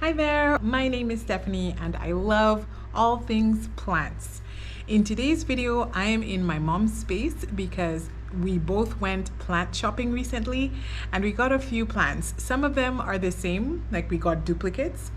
Hi there, my name is Stephanie and I love all things plants. In today's video, I am in my mom's space because we both went plant shopping recently and we got a few plants. Some of them are the same, like we got duplicates.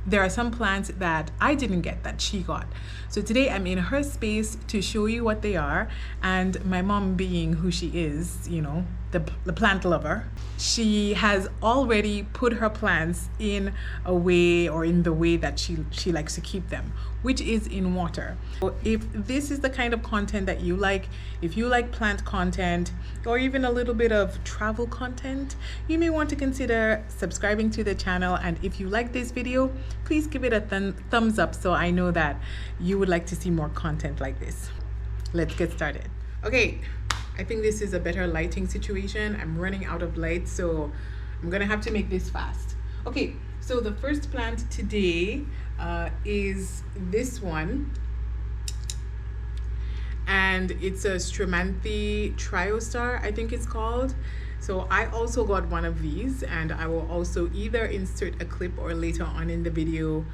There are some plants that I didn't get that she got. So today I'm in her space to show you what they are, and my mom, being who she is, you know, the plant lover, she has already put her plants in a way, or in the way that she likes to keep them, which is in water. So if this is the kind of content that you like, if you like plant content or even a little bit of travel content, you may want to consider subscribing to the channel. And if you like this video, please give it a thumbs up so I know that you would like to see more content like this. Let's get started. Okay, I think this is a better lighting situation. I'm running out of light, so I'm gonna have to make this fast. Okay, so the first plant today is this one, and it's a Stromanthe Triostar, I think it's called. So I also got one of these, and I will also either insert a clip or later on in the video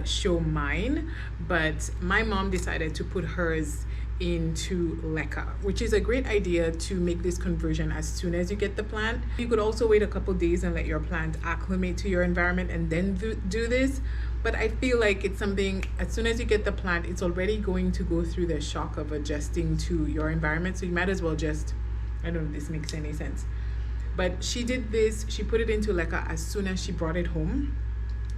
show mine. But my mom decided to put hers into Lecca, which is a great idea to make this conversion as soon as you get the plant. You could also wait a couple days and let your plant acclimate to your environment and then do this. But I feel like it's something, as soon as you get the plant, it's already going to go through the shock of adjusting to your environment. So you might as well just, I don't know if this makes any sense. But she did this, she put it into Lecca as soon as she brought it home.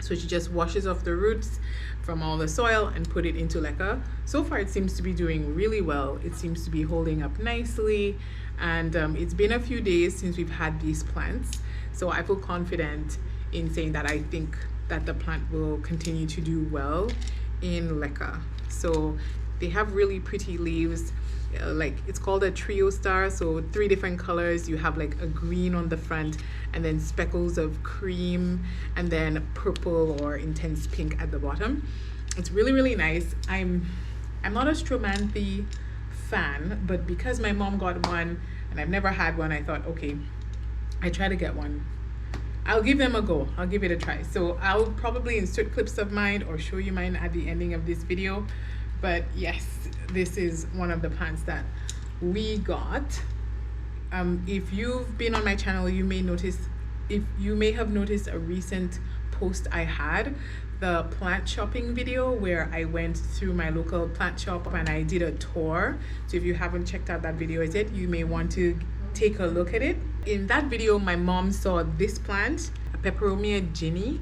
So she just washes off the roots from all the soil and put it into Lecca. So far it seems to be doing really well. It seems to be holding up nicely. And it's been a few days since we've had these plants. So I feel confident in saying that I think that the plant will continue to do well in Lecca. So they have really pretty leaves. Like, it's called a Triostar, so 3 different colors. You have like a green on the front, and then speckles of cream, and then purple or intense pink at the bottom. It's really nice. I'm not a Stromanthe fan, but because my mom got one and I've never had one, I thought, okay, I try to get one. I'll give them a go. I'll give it a try. So I'll probably insert clips of mine or show you mine at the ending of this video. But yes, this is one of the plants that we got. If you've been on my channel, you may have noticed a recent post I had, the plant shopping video, where I went through my local plant shop and I did a tour. So if you haven't checked out that video yet, you may want to take a look at it. In that video, my mom saw this plant, a Peperomia Ginny,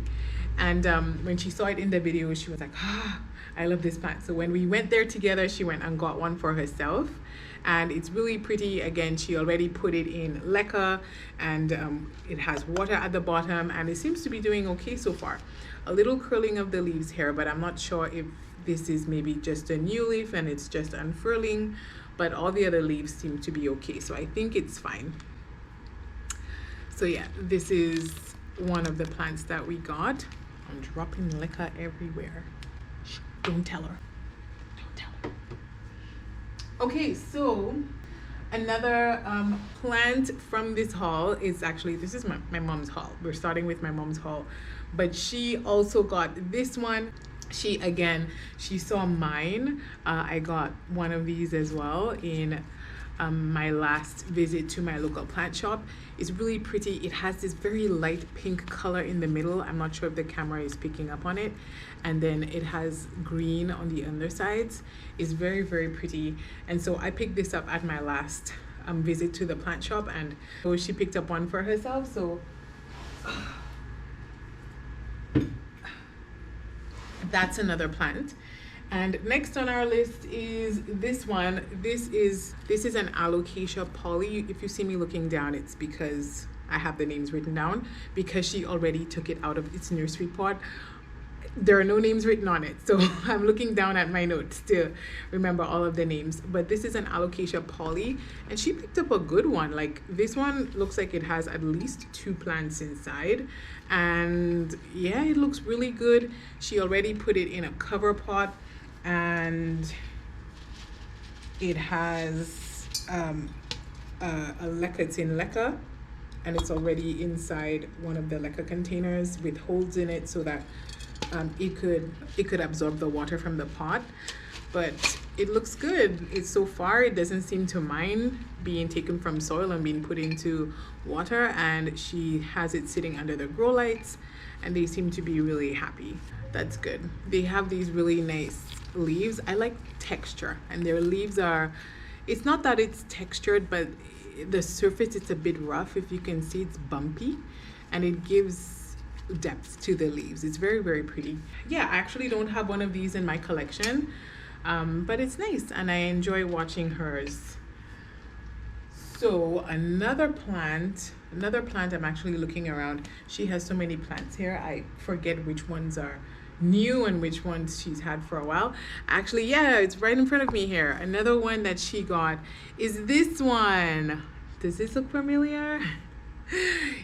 and when she saw it in the video, she was like, I love this plant. So when we went there together, she went and got one for herself, and it's really pretty. Again, she already put it in Lecca, and it has water at the bottom, and it seems to be doing okay so far. A little curling of the leaves here, but I'm not sure if this is maybe just a new leaf and it's just unfurling, but all the other leaves seem to be okay, so I think it's fine. So yeah, this is one of the plants that we got. I'm dropping Lecca everywhere. Shh, don't tell her. Don't tell her. Okay, so another plant from this haul is actually, this is my mom's haul. We're starting with my mom's haul, but she also got this one. She saw mine. I got one of these as well in my last visit to my local plant shop. It's really pretty. It has this very light pink color in the middle. I'm not sure if the camera is picking up on it. And then it has green on the undersides. It's very pretty. And so I picked this up at my last visit to the plant shop, and so she picked up one for herself. So that's another plant. And next on our list is this one. This is an Alocasia poly. If you see me looking down, it's because I have the names written down, because she already took it out of its nursery pot. There are no names written on it, so I'm looking down at my notes to remember all of the names. But this is an Alocasia poly, and she picked up a good one. Like, this one looks like it has at least 2 plants inside, and yeah, it looks really good. She already put it in a cover pot, and it has a Lecca. It's in Lecca, and it's already inside one of the Lecca containers with holes in it so that it could absorb the water from the pot. But it looks good. It's so far, it doesn't seem to mind being taken from soil and being put into water, and she has it sitting under the grow lights and they seem to be really happy. That's good. They have these really nice leaves. I like texture, and their leaves are, it's not that it's textured, but the surface, it's a bit rough. If you can see, it's bumpy and it gives depth to the leaves. It's very, very pretty. Yeah, I actually don't have one of these in my collection, but it's nice and I enjoy watching hers. So another plant I'm actually looking around. She has so many plants here, I forget which ones are new and which ones she's had for a while. Actually, yeah, it's right in front of me here. Another one that she got is this one. Does this look familiar?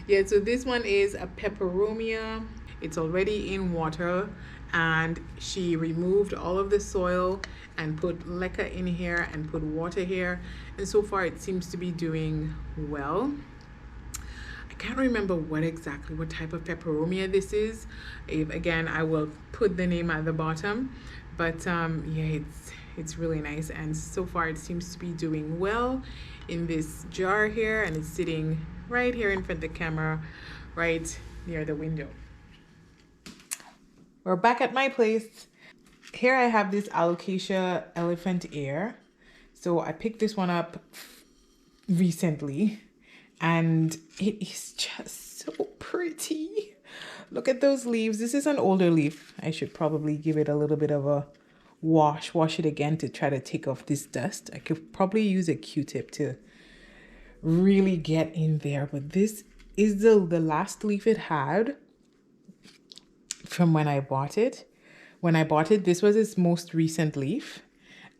Yeah, so this one is a Peperomia. It's already in water, and she removed all of the soil and put Lecca in here and put water here, and so far it seems to be doing well. I can't remember what type of Peperomia this is. Again, I will put the name at the bottom, but yeah, it's really nice, and so far it seems to be doing well in this jar here, and it's sitting right here in front of the camera, right near the window. We're back at my place. Here I have this Alocacia elephant ear. So I picked this one up recently, and it is just so pretty. Look at those leaves. This is an older leaf. I should probably give it a little bit of a wash it again to try to take off this dust. I could probably use a Q-tip to really get in there, but this is the last leaf it had from when I bought it. When I bought it, this was its most recent leaf,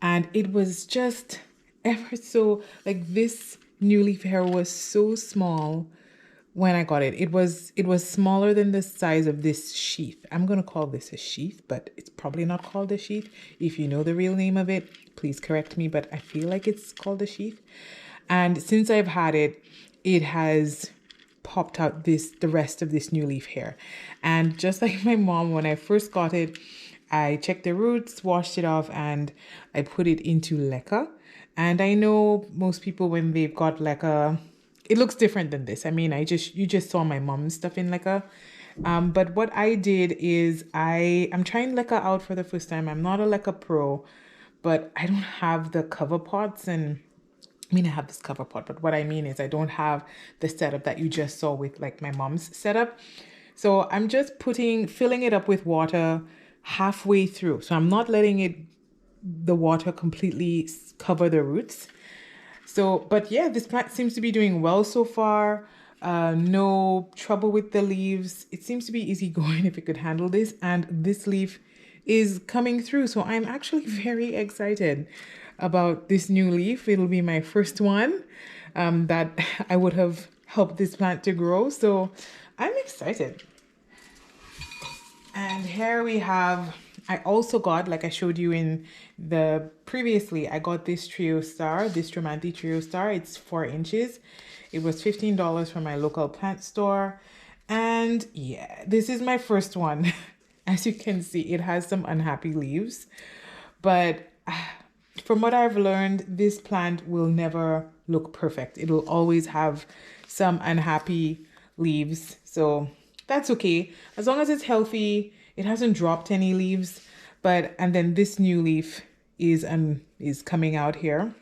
and it was just ever so, like, this new leaf here was so small when I got it. It was smaller than the size of this sheath. I'm gonna call this a sheath, but it's probably not called a sheath. If you know the real name of it, please correct me, but I feel like it's called a sheath. And since I've had it, it has popped out the rest of this new leaf here. And just like my mom, when I first got it, I checked the roots, washed it off, and I put it into Lecca. And I know most people, when they've got Lecca, it looks different than this. I mean, you just saw my mom's stuff in Lecca. But what I did is I'm trying Lecca out for the first time. I'm not a Lecca pro, but I don't have the cover pots, and I mean, I have this cover pot, but what I mean is I don't have the setup that you just saw with like my mom's setup. So I'm just filling it up with water halfway through. So I'm not letting the water completely cover the roots. So, but yeah, this plant seems to be doing well so far. No trouble with the leaves. It seems to be easy going if it could handle this. And this leaf is coming through. So I'm actually very excited about this new leaf. It'll be my first one that I would have helped this plant to grow. So I'm excited. And here we have, I also got, like I showed you in the previously, I got this Triostar, this Stromanthe Triostar. It's 4 inches. It was $15 from my local plant store. And yeah, this is my first one. As you can see, it has some unhappy leaves. But from what I've learned, this plant will never look perfect. It will always have some unhappy leaves. So that's okay. As long as it's healthy, it hasn't dropped any leaves. And then this new leaf is coming out here.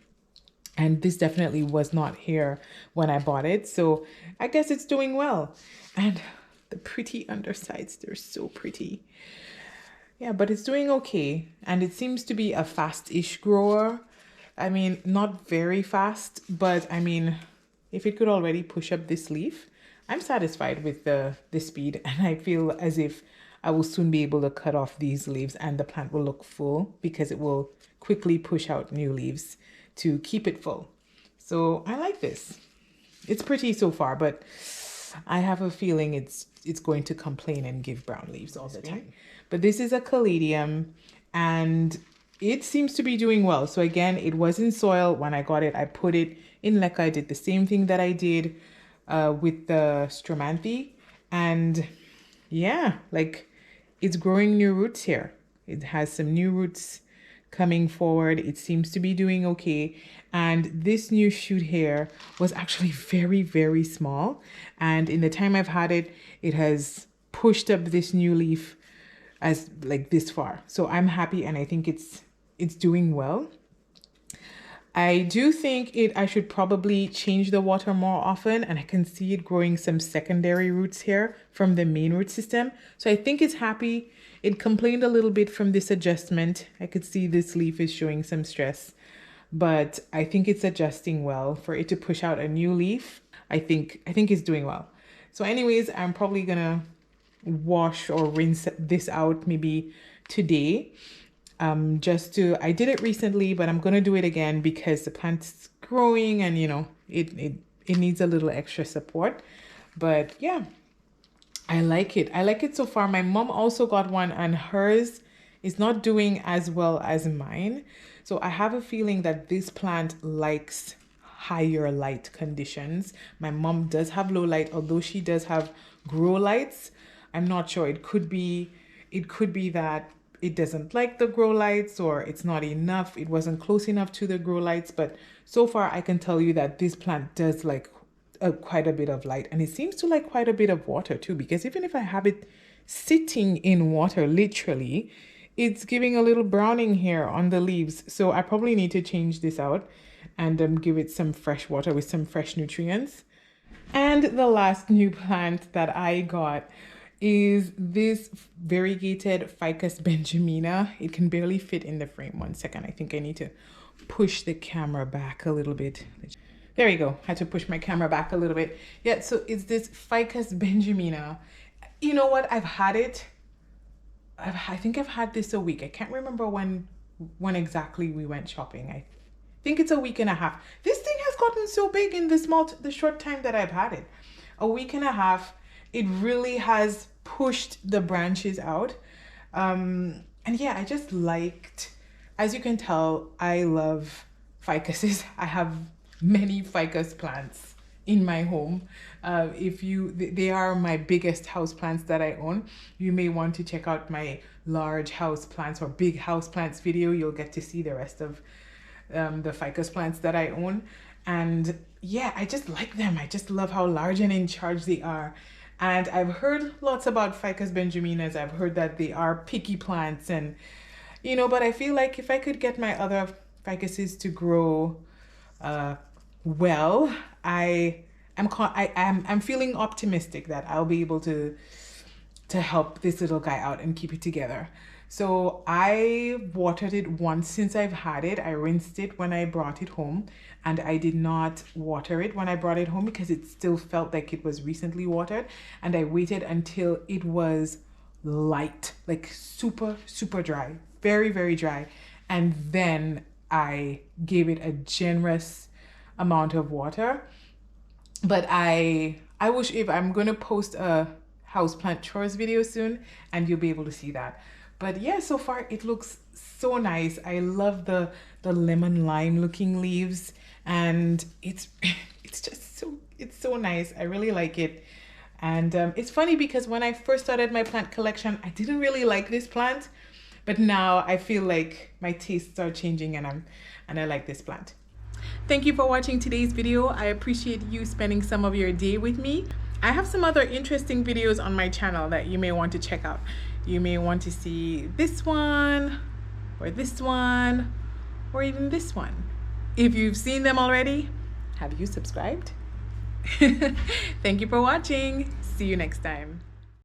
And this definitely was not here when I bought it. So I guess it's doing well. And the pretty undersides, they're so pretty. Yeah, but it's doing okay. And it seems to be a fast-ish grower. I mean, not very fast, but I mean, if it could already push up this leaf, I'm satisfied with the speed. And I feel as if I will soon be able to cut off these leaves and the plant will look full because it will quickly push out new leaves to keep it full. So I like this. It's pretty so far, but I have a feeling it's going to complain and give brown leaves all the time. But this is a Caladium and it seems to be doing well. So again, it was in soil when I got it. I put it in Lecca. I did the same thing that I did with the Stromanthe. And yeah, like it's growing new roots here. It has some new roots coming forward. It seems to be doing okay. And this new shoot here was actually very, very small. And in the time I've had it, it has pushed up this new leaf as like this far. So I'm happy, and I think it's doing well. I do think I should probably change the water more often, and I can see it growing some secondary roots here from the main root system. So I think it's happy. It complained a little bit from this adjustment. I could see this leaf is showing some stress, but I think it's adjusting well. For it to push out a new leaf, I think it's doing well. So anyways, I'm probably gonna wash or rinse this out maybe today. I did it recently, but I'm going to do it again because the plant's growing and, you know, it needs a little extra support. But yeah, I like it. I like it so far. My mom also got one, and hers is not doing as well as mine. So I have a feeling that this plant likes higher light conditions. My mom does have low light, although she does have grow lights. I'm not sure. It could be that it doesn't like the grow lights, or it's not enough. It wasn't close enough to the grow lights. But so far I can tell you that this plant does like quite a bit of light, and it seems to like quite a bit of water too, because even if I have it sitting in water, literally, it's giving a little browning here on the leaves. So I probably need to change this out and give it some fresh water with some fresh nutrients. And the last new plant that I got is this variegated Ficus Benjamina. It can barely fit in the frame. One second, I think I need to push the camera back a little bit. There you go. Had to push my camera back a little bit. Yeah, so it's this Ficus Benjamina. You know what? I've had it. I think I've had this a week. I can't remember when exactly we went shopping. I think it's a week and a half. This thing has gotten so big in the short time that I've had it. A week and a half. It really has pushed the branches out. And yeah, I just liked, as you can tell, I love ficuses. I have many ficus plants in my home. They are my biggest house plants that I own. You may want to check out my large house plants or big house plants video. You'll get to see the rest of the ficus plants that I own. And yeah, I just like them. I just love how large and in charge they are. And I've heard lots about Ficus Benjaminas. I've heard that they are picky plants, and you know, but I feel like if I could get my other ficuses to grow well, I'm feeling optimistic that I'll be able to help this little guy out and keep it together. So I watered it once since I've had it. I rinsed it when I brought it home, and I did not water it when I brought it home because it still felt like it was recently watered. And I waited until it was light, like super, super dry, very, very dry. And then I gave it a generous amount of water. But I wish, if I'm going to post a houseplant chores video soon, and you'll be able to see that. But yeah, so far it looks so nice. I love the lemon lime looking leaves, and it's so nice. I really like it. And it's funny because when I first started my plant collection, I didn't really like this plant, but now I feel like my tastes are changing, and I like this plant. Thank you for watching today's video. I appreciate you spending some of your day with me. I have some other interesting videos on my channel that you may want to check out. You may want to see this one, or this one, or even this one. If you've seen them already, have you subscribed? Thank you for watching. See you next time.